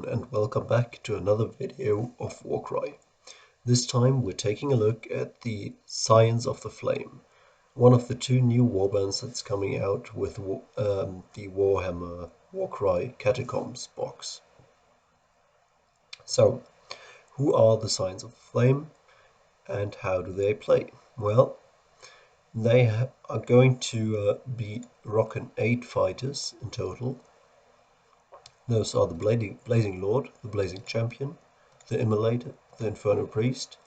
And welcome back to another video of Warcry. This time we're taking a look at the Scions of the Flame, one of the two new warbands that's coming out with the Warhammer Warcry Catacombs box. So, who are the Scions of the Flame and how do they play? Well, they are going to be rocking 8 fighters in total. Those are the Blazing Lord, the Blazing Champion, the Immolator, the Inferno Priest,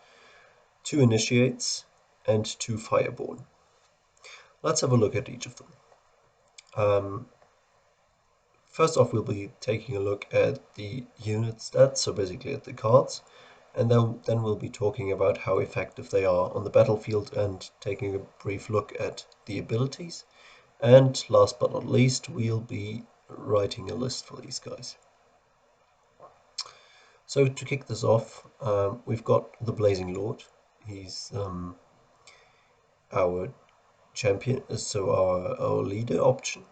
2 Initiates, and 2 Fireborn. Let's have a look at each of them. First off, we'll be taking a look at the unit stats, so basically at the cards, and then we'll be talking about how effective they are on the battlefield and taking a brief look at the abilities. And last but not least, we'll be writing a list for these guys. So to kick this off, we've got the Blazing Lord. He's our champion, so our leader option.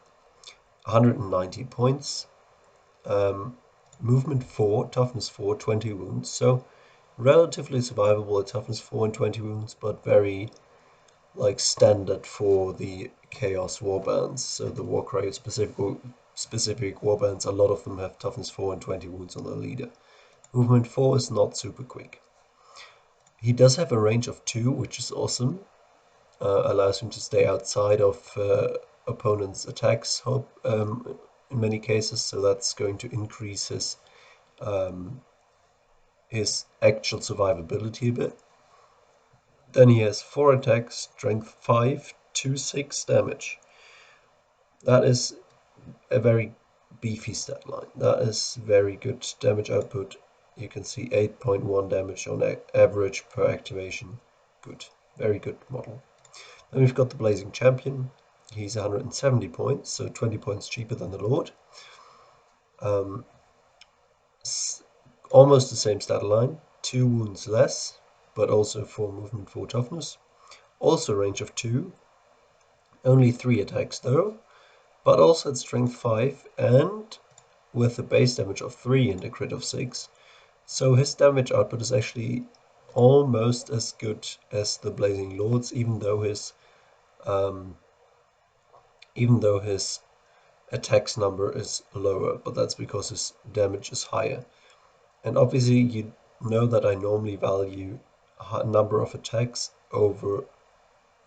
190 points, movement 4, toughness 4, 20 wounds. So relatively survivable at toughness 4 and 20 wounds, but very standard for the Chaos warbands. So the Warcry specific warbands, a lot of them have toughness 4 and 20 wounds on their leader. Movement 4 is not super quick. He does have a range of 2, which is awesome. Allows him to stay outside of opponent's attacks in many cases, so that's going to increase his actual survivability a bit. Then he has 4 attacks, strength 5, 2/6 damage. That is a very beefy stat line. That is very good damage output. You can see 8.1 damage on average per activation. Good, very good model. Then we've got the Blazing Champion. He's 170 points, so 20 points cheaper than the Lord. Almost the same stat line, 2 wounds less, but also 4 movement, 4 toughness. Also range of 2, only 3 attacks though, but also at strength 5 and with a base damage of 3 and a crit of 6. So his damage output is actually almost as good as the Blazing Lord's, even though his attacks number is lower, but that's because his damage is higher. And obviously you know that I normally value a number of attacks over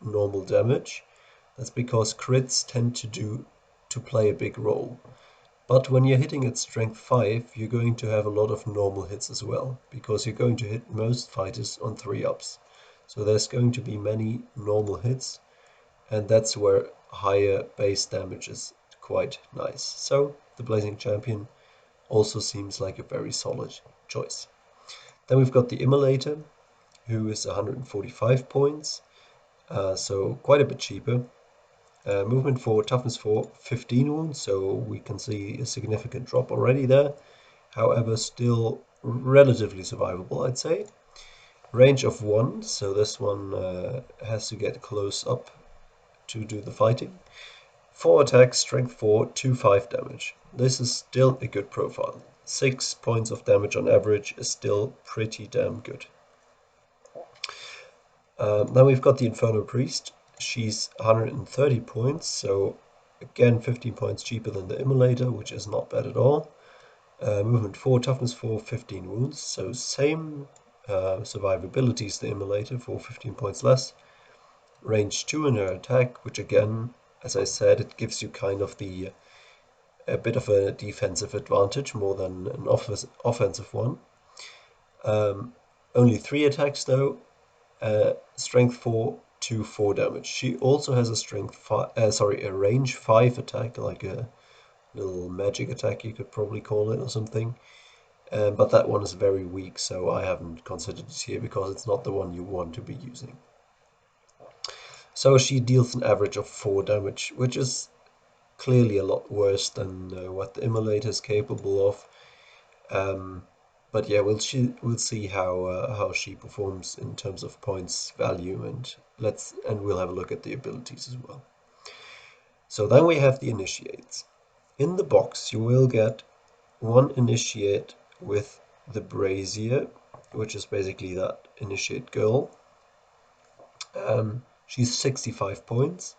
normal damage. That's because crits tend to play a big role. But when you're hitting at strength 5, you're going to have a lot of normal hits as well, because you're going to hit most fighters on 3-ups. So there's going to be many normal hits, and that's where higher base damage is quite nice. So the Blazing Champion also seems like a very solid choice. Then we've got the Immolator, who is 145 points, so quite a bit cheaper. Movement 4, toughness 4, 15 wounds, so we can see a significant drop already there. However, still relatively survivable, I'd say. Range of 1, so this one has to get close up to do the fighting. 4 attacks, strength 4, 2/5 damage. This is still a good profile. 6 points of damage on average is still pretty damn good. Then we've got the Inferno Priest. She's 130 points, so again 15 points cheaper than the Immolator, which is not bad at all. Movement 4, toughness 4, 15 wounds, so same survivability as the Immolator for 15 points less. Range 2 in her attack, which again, as I said, it gives you kind of a bit of a defensive advantage more than an offensive one. Only 3 attacks though. Strength 4, 2/4 damage. She also has a range 5 attack, like a little magic attack you could probably call it or something. But that one is very weak, so I haven't considered it here because it's not the one you want to be using. So she deals an average of 4 damage, which is clearly a lot worse than what the Immolator is capable of. But yeah, we'll see how she performs in terms of points value, and we'll have a look at the abilities as well. So then we have the initiates. In the box, you will get 1 initiate with the Brazier, which is basically that initiate girl. She's 65 points.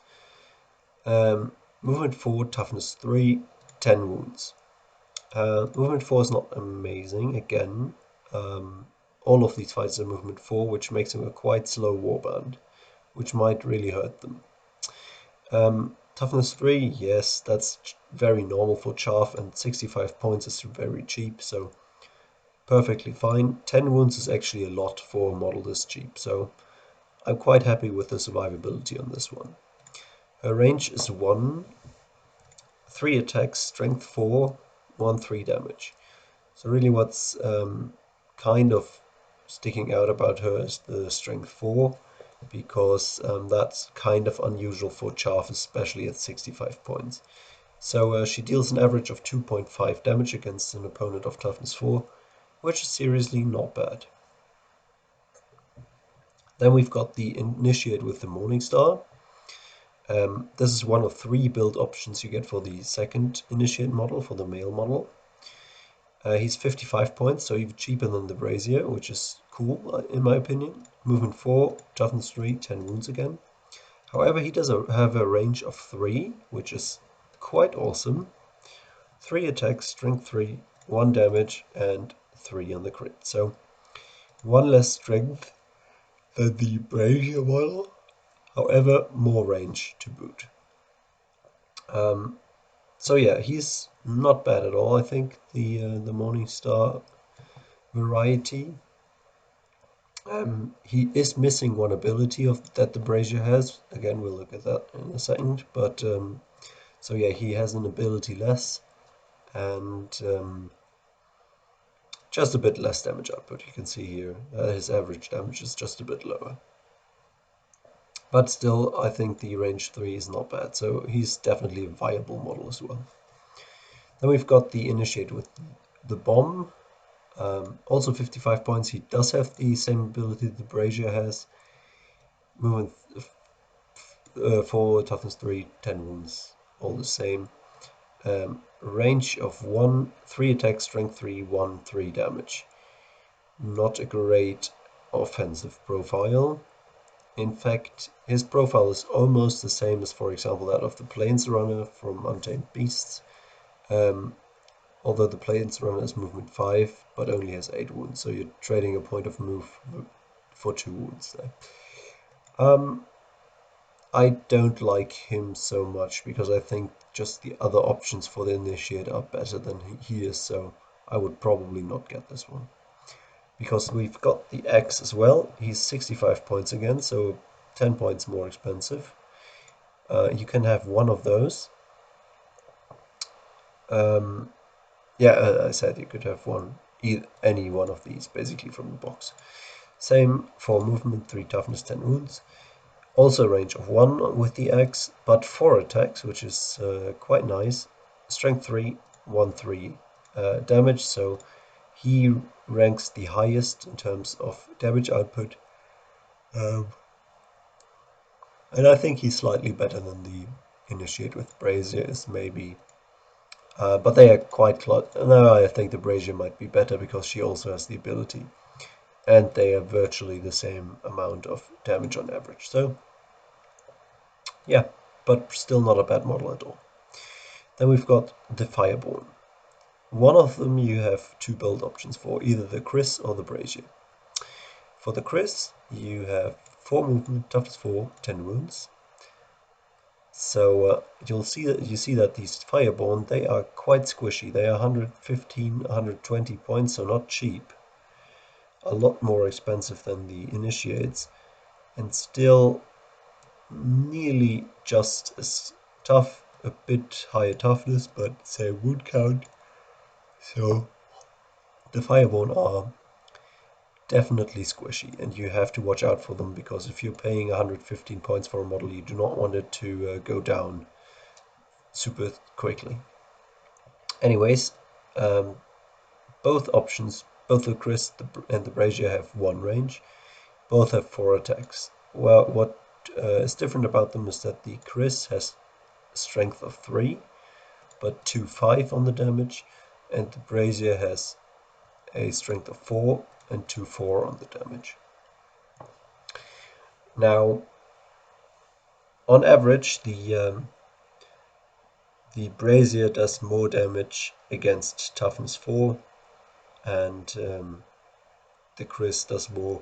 Movement 4, toughness 3, 10 wounds. Movement 4 is not amazing, again. All of these fights are movement 4, which makes him a quite slow warband, which might really hurt them. Toughness 3, yes, that's very normal for Chaff, and 65 points is very cheap, so perfectly fine. 10 wounds is actually a lot for a model this cheap, so I'm quite happy with the survivability on this one. Her range is 1, 3 attacks, strength 4, 1/3 damage. So really what's kind of sticking out about her is the strength 4, because that's kind of unusual for Chaff, especially at 65 points. So she deals an average of 2.5 damage against an opponent of toughness 4, which is seriously not bad. Then we've got the Initiate with the Morningstar. This is one of 3 build options you get for the second Initiate model, for the male model. He's 55 points, so even cheaper than the Brazier, which is cool in my opinion. Movement 4, toughness 3, 10 wounds again. However, he does have a range of 3, which is quite awesome. 3 attacks, strength 3, 1 damage, and 3 on the crit. So 1 less strength than the Brazier model, however, more range to boot. So yeah, he's not bad at all. I think the Morningstar variety. He is missing one ability that the Brazier has. Again, we'll look at that in a second. But so yeah, he has an ability less, and just a bit less damage output. You can see here his average damage is just a bit lower. But still, I think the range 3 is not bad. So he's definitely a viable model as well. Then we've got the Initiate with the Bomb. Also 55 points. He does have the same ability the Brazier has. Movement 4, toughness 3, 10 wounds, all the same. Range of 1, 3 attacks, strength 3, 1, 3 damage. Not a great offensive profile. In fact, his profile is almost the same as, for example, that of the Plains Runner from Untamed Beasts. Although the Plains Runner is movement 5, but only has 8 wounds, so you're trading a point of move for 2 wounds there. I don't like him so much because I think just the other options for the Initiate are better than he is, so I would probably not get this one. Because we've got the Axe as well. He's 65 points again, so 10 points more expensive. You can have one of those. I said you could have any one of these, basically from the box. Same for movement, 3 toughness, 10 wounds. Also range of 1 with the axe, but 4 attacks, which is quite nice. Strength 3, 1, 3 damage, so he ranks the highest in terms of damage output. And I think he's slightly better than the Initiate with Brazier is maybe. But they are quite close. No, I think the Brazier might be better because she also has the ability. And they are virtually the same amount of damage on average. So yeah, but still not a bad model at all. Then we've got the Fireborn. One of them you have 2 build options for, either the Chris or the Brazier. For the Chris, you have 4 movement, toughness 4, 10 wounds. So you see that these Fireborn, they are quite squishy. They are 115, 120 points, so not cheap. A lot more expensive than the Initiates, and still nearly just as tough, a bit higher toughness, but same wound count. So the Fireborn are definitely squishy, and you have to watch out for them, because if you're paying 115 points for a model, you do not want it to go down super quickly. Anyways, both options, both the Chris and the Brazier have 1 range. Both have 4 attacks. Well, what is different about them is that the Chris has strength of 3, but 2/5 on the damage, and the Brazier has a strength of 4 and 2/4 on the damage. Now, on average, the brazier does more damage against toughness 4, and the Chris does more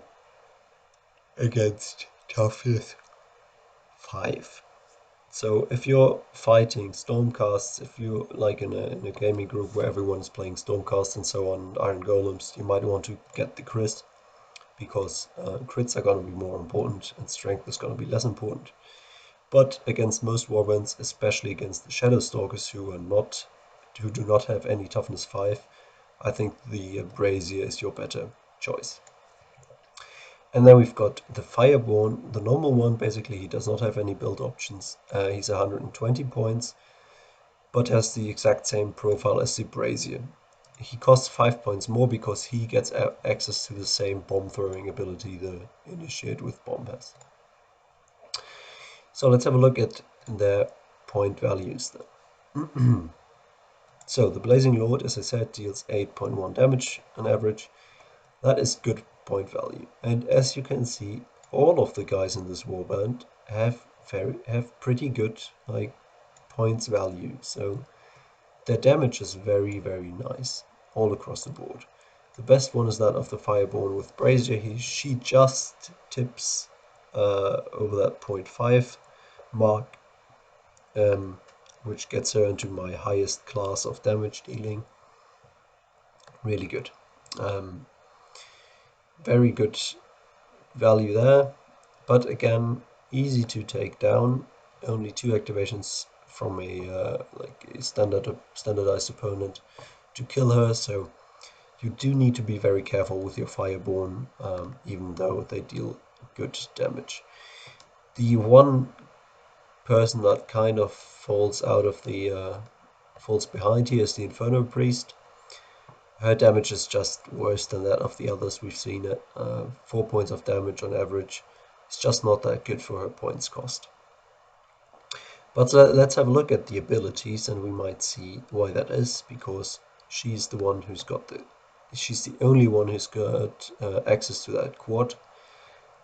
against toughness 5. So if you're fighting Stormcasts, if you're like in a gaming group where everyone is playing Stormcasts and so on, Iron Golems, you might want to get the Chris, because crits are going to be more important and strength is going to be less important. But against most warbands, especially against the Shadow Stalkers who do not have any toughness 5, I think the brazier is your better choice. And then we've got the Fireborn, the normal one. Basically, he does not have any build options. He's 120 points, but has the exact same profile as the brazier. He costs 5 points more because he gets access to the same bomb throwing ability the Initiate with Bomb has. So let's have a look at their point values then. So the Blazing Lord, as I said, deals 8.1 damage on average. That is good point value. And as you can see, all of the guys in this warband have pretty good like points value. So their damage is very, very nice all across the board. The best one is that of the Fireborn with Brazier. She just tips over that 0.5 mark, which gets her into my highest class of damage dealing. Really good. Very good value there, but again, easy to take down. Only 2 activations from a standardized opponent to kill her, so you do need to be very careful with your Fireborn, even though they deal good damage. The one person that kind of falls behind here is the Inferno Priest. Her damage is just worse than that of the others we've seen it. 4 points of damage on average. It's just not that good for her points cost. But let's have a look at the abilities, and we might see why that is, because she's the one who's got she's the only one who's got access to that quad,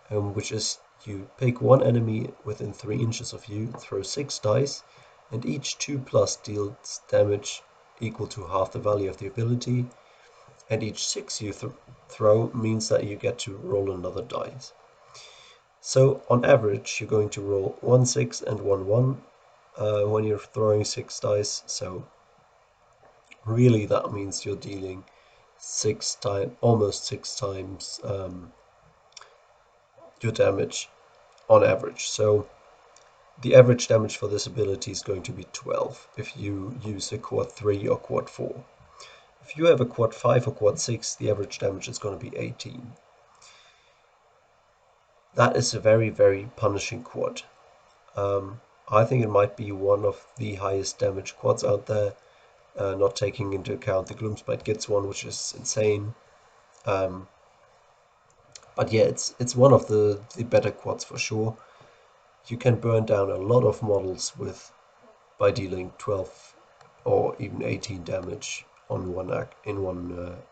which is you pick one enemy within 3 inches of you, throw 6 dice, and each 2+ deals damage equal to half the value of the ability. And each 6 you throw means that you get to roll another dice. So on average, you're going to roll 1 6 and 1 1 when you're throwing 6 dice. So really, that means you're dealing almost 6 times your damage on average. So the average damage for this ability is going to be 12 if you use a quad 3 or quad 4. If you have a quad 5 or quad 6, the average damage is going to be 18. That is a very, very punishing quad. I think it might be one of the highest damage quads out there, not taking into account the Gloomspite Gitz one, which is insane. But yeah, it's one of the better quads for sure. You can burn down a lot of models by dealing 12 or even 18 damage on one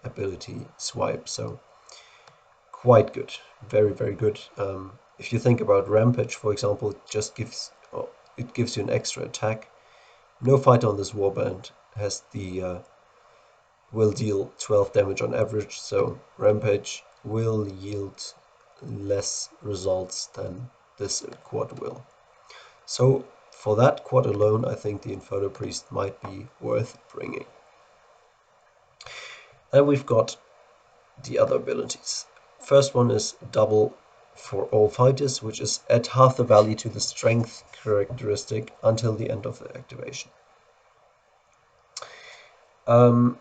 ability swipe. So quite good, very, very good. If you think about Rampage, for example, it gives you an extra attack. No fighter on this warband will deal 12 damage on average, so Rampage will yield less results than this quad will. So for that quad alone, I think the Inferno Priest might be worth bringing. And we've got the other abilities. First one is double for all fighters, which is add half the value to the strength characteristic until the end of the activation. To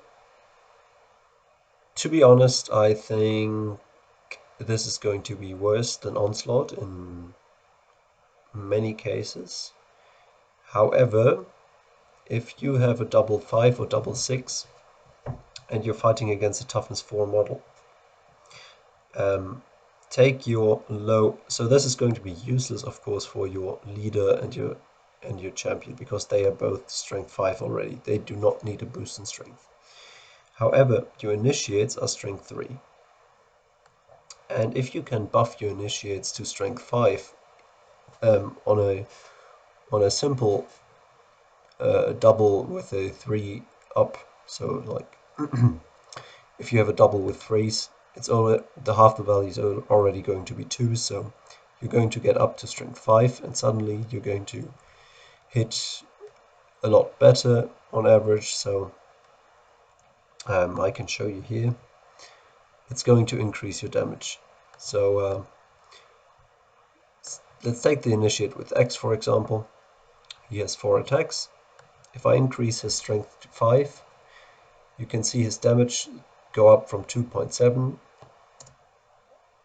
be honest, I think this is going to be worse than Onslaught in many cases. However, if you have a double 5 or double 6 and you're fighting against a toughness 4 model, take your low. So this is going to be useless, of course, for your leader and your champion, because they are both strength 5 already. They do not need a boost in strength. However, your initiates are strength 3. And if you can buff your initiates to strength 5 on a simple double with a 3 up, so like if you have a double with 3s, it's already, the half the value is already going to be 2, so you're going to get up to strength 5, and suddenly you're going to hit a lot better on average. So I can show you here. It's going to increase your damage. So let's take the initiate with X, for example. He has 4 attacks. If I increase his strength to 5, you can see his damage go up from 2.7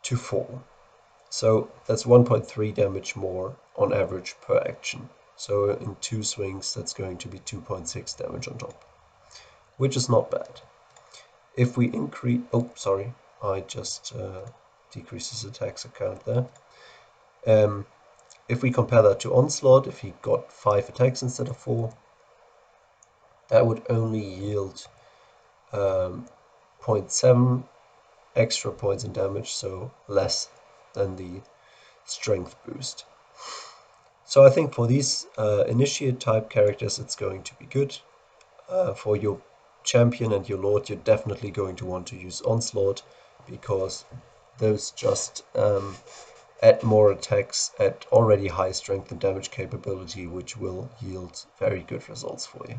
to 4. So that's 1.3 damage more on average per action. So in 2 swings, that's going to be 2.6 damage on top, which is not bad. If we increase, oh, sorry, I just decreased his attacks account there. If we compare that to Onslaught, if he got 5 attacks instead of 4, that would only yield 0.7 extra points in damage, so less than the strength boost. So I think for these initiate type characters, it's going to be good. For your champion and your lord, you're definitely going to want to use Onslaught, because those just add more attacks at already high strength and damage capability, which will yield very good results for you.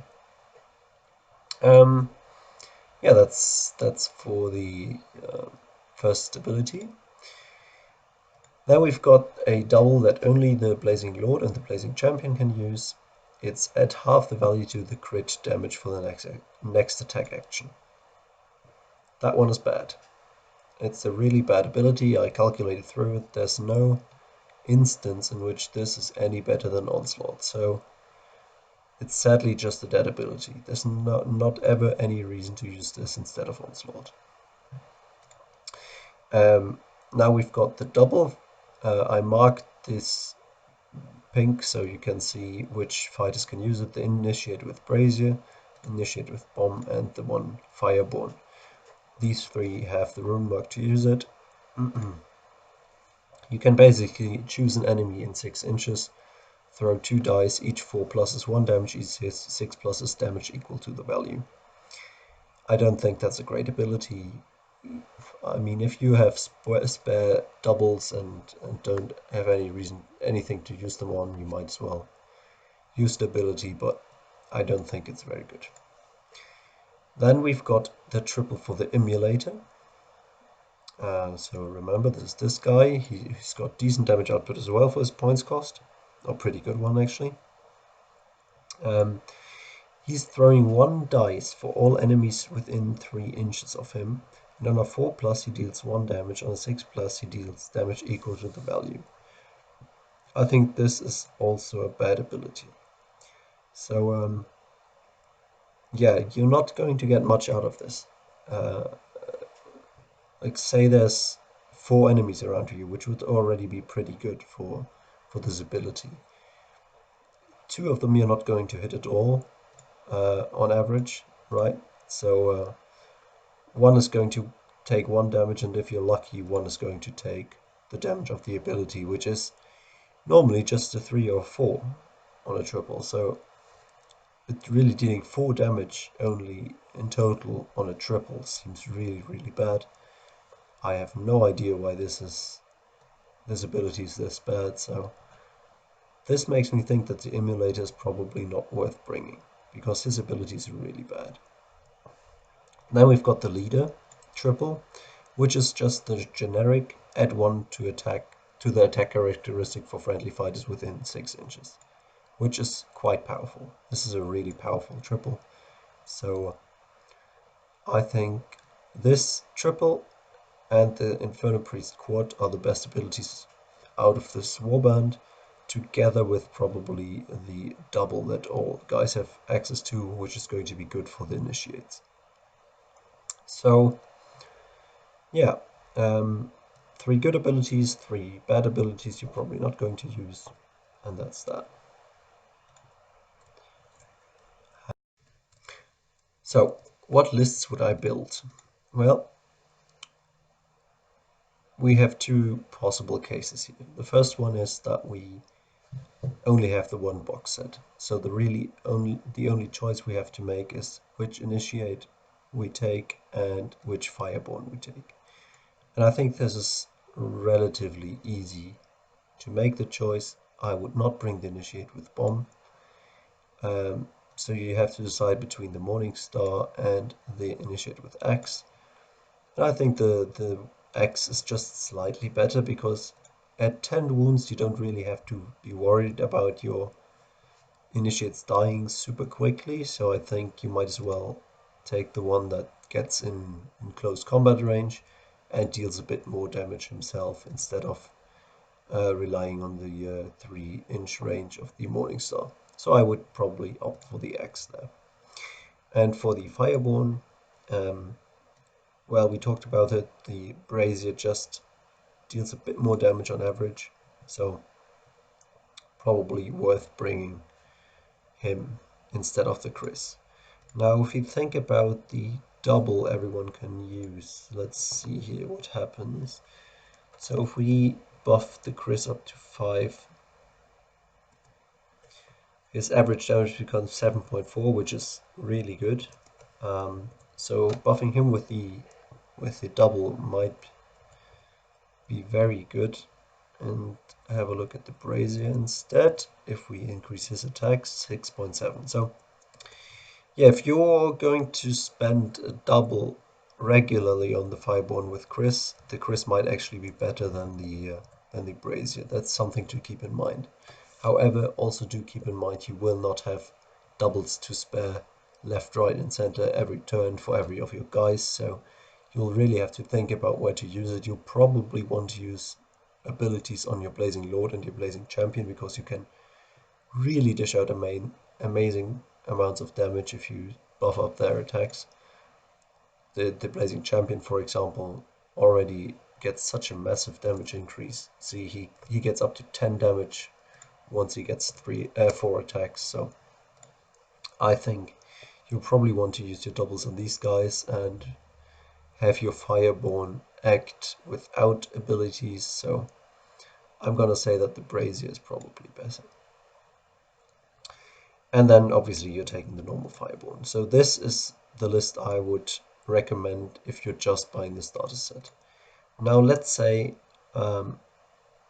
Yeah, that's for the first ability. Then we've got a double that only the Blazing Lord and the Blazing Champion can use. It's at half the value to the crit damage for the next attack action. That one is bad. It's a really bad ability. I calculated through it. There's no instance in which this is any better than Onslaught. So it's sadly just a dead ability. There's not ever any reason to use this instead of Onslaught. Now we've got the double. I marked this pink so you can see which fighters can use it. The Initiate with Brazier, Initiate with Bomb, and the one Fireborn. These 3 have the rune mark to use it. You can basically choose an enemy in 6 inches, throw 2 dice, each 4 pluses 1 damage, each 6 pluses damage equal to the value. I don't think that's a great ability. I mean, if you have spare doubles and don't have anything to use them on, you might as well use the ability, but I don't think it's very good. Then we've got the triple for the Immolator. So remember, there's this guy. He's got decent damage output as well for his points cost. A pretty good one, actually. He's throwing 1 dice for all enemies within 3 inches of him. And on a 4+, he deals 1 damage. On a 6+, he deals damage equal to the value. I think this is also a bad ability. So, yeah, you're not going to get much out of this. Like, say there's 4 enemies around you, which would already be pretty good for this ability. 2 of them you're not going to hit at all, on average, right? So, 1 is going to take 1 damage, and if you're lucky, 1 is going to take the damage of the ability, which is normally just a 3 or 4 on a triple. So it's really dealing 4 damage only in total on a triple seems really, really bad. I have no idea why this ability is this bad, so this makes me think that the Immolator is probably not worth bringing, because his ability is really bad. Then we've got the Leader triple, which is just the generic add 1 to the attack characteristic for friendly fighters within 6 inches, which is quite powerful. This is a really powerful triple. So I think this triple and the Inferno Priest Quad are the best abilities out of this Warband, together with probably the double that all guys have access to, which is going to be good for the initiates. So, yeah, 3 good abilities, 3 bad abilities you're probably not going to use, and that's that. So, What lists would I build? Well, we have two possible cases here. The first one is that we only have the one box set. So the only choice we have to make is which initiate we take and which Fireborn we take. And I think this is relatively easy to make the choice. I would not bring the initiate with bomb. So you have to decide between the Morning Star and the initiate with axe. And I think the axe is just slightly better because at 10 wounds you don't really have to be worried about your initiates dying super quickly, so I think you might as well take the one that gets in close combat range and deals a bit more damage himself instead of relying on the 3-inch range of the Morningstar. So I would probably opt for the axe there. And for the Fireborn, um, well, we talked about it. The Brazier just deals a bit more damage on average, so probably worth bringing him instead of the Chris. Now, if you think about the double everyone can use, let's see here what happens. So if we buff the Chris up to 5, his average damage becomes 7.4, which is really good. So buffing him with the double might be very good. And have a look at the Brazier instead. If we increase his attacks, 6.7. So yeah, if you're going to spend a double regularly on the Fireborn with Chris, the Chris might actually be better than the Brazier. That's something to keep in mind. However, also do keep in mind you will not have doubles to spare left, right, and center every turn for every of your guys, so you'll really have to think about where to use it. You'll probably want to use abilities on your Blazing Lord and your Blazing Champion because you can really dish out amazing amounts of damage if you buff up their attacks. The Blazing Champion, for example, already gets such a massive damage increase. See, he gets up to 10 damage once he gets 4 attacks. So I think you'll probably want to use your doubles on these guys and have your Fireborn act without abilities. So I'm gonna say that the Brazier is probably better. And then obviously you're taking the normal Fireborn. So this is the list I would recommend if you're just buying the starter set. Now let's say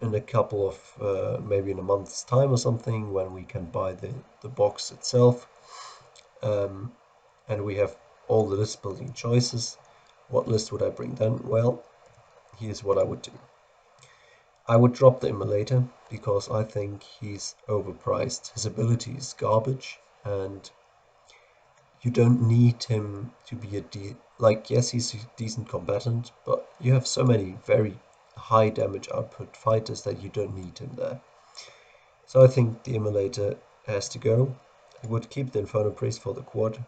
in a couple of, maybe in a month's time or something, when we can buy the box itself, and we have all the list building choices, what list would I bring then? Well, here's what I would do. I would drop the Immolator because I think he's overpriced. His ability is garbage, and you don't need him to be yes, he's a decent combatant, but you have so many very high damage output fighters that you don't need him there. So I think the Immolator has to go. I would keep the Inferno Priest for the quad,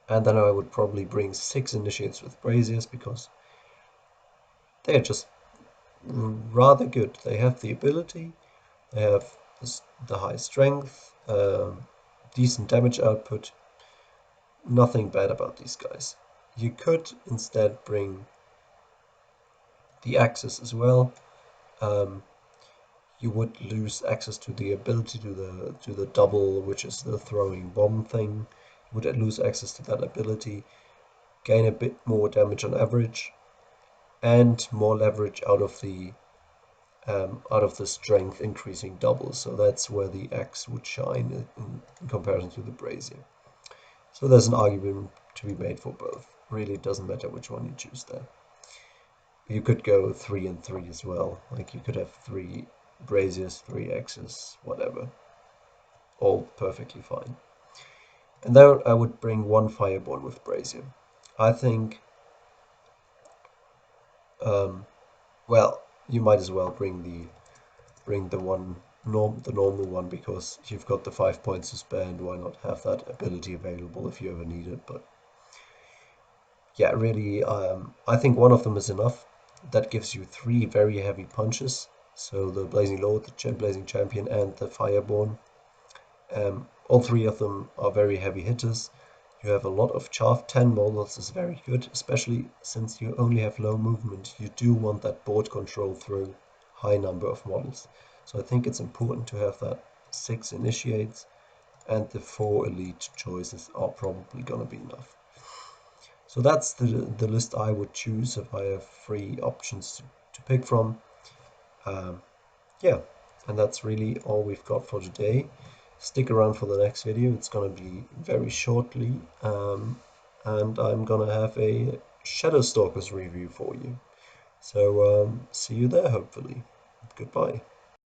and then I would probably bring 6 initiates with Braziers because they're just rather good. They have the ability, they have the high strength, decent damage output. Nothing bad about these guys. You could instead bring the axes as well. You would lose access to the ability to the double, which is the throwing bomb thing. You would lose access to that ability, gain a bit more damage on average, and more leverage out of the strength increasing double. So that's where the axe would shine in comparison to the brazier. So there's an argument to be made for both. Really, it doesn't matter which one you choose there. You could go 3 and 3 as well. Like you could have 3 braziers, 3 axes, whatever. All perfectly fine. And then I would bring 1 Fireborn with brazier. I think, well, you might as well bring the normal one because you've got the 5 points to spare, and why not have that ability available if you ever need it. But yeah, really, I think one of them is enough. That gives you 3 very heavy punches. So the Blazing Lord, the Blazing Champion, and the Fireborn. All 3 of them are very heavy hitters. You have a lot of chaff. 10 models is very good, especially since you only have low movement. You do want that board control through high number of models. So I think it's important to have that 6 initiates, and the 4 elite choices are probably gonna be enough. So that's the list I would choose if I have 3 options to pick from. Um, yeah, and that's really all we've got for today. Stick around for the next video. It's gonna be very shortly, and I'm gonna have a Shadow Stalkers review for you. So see you there, hopefully. Goodbye.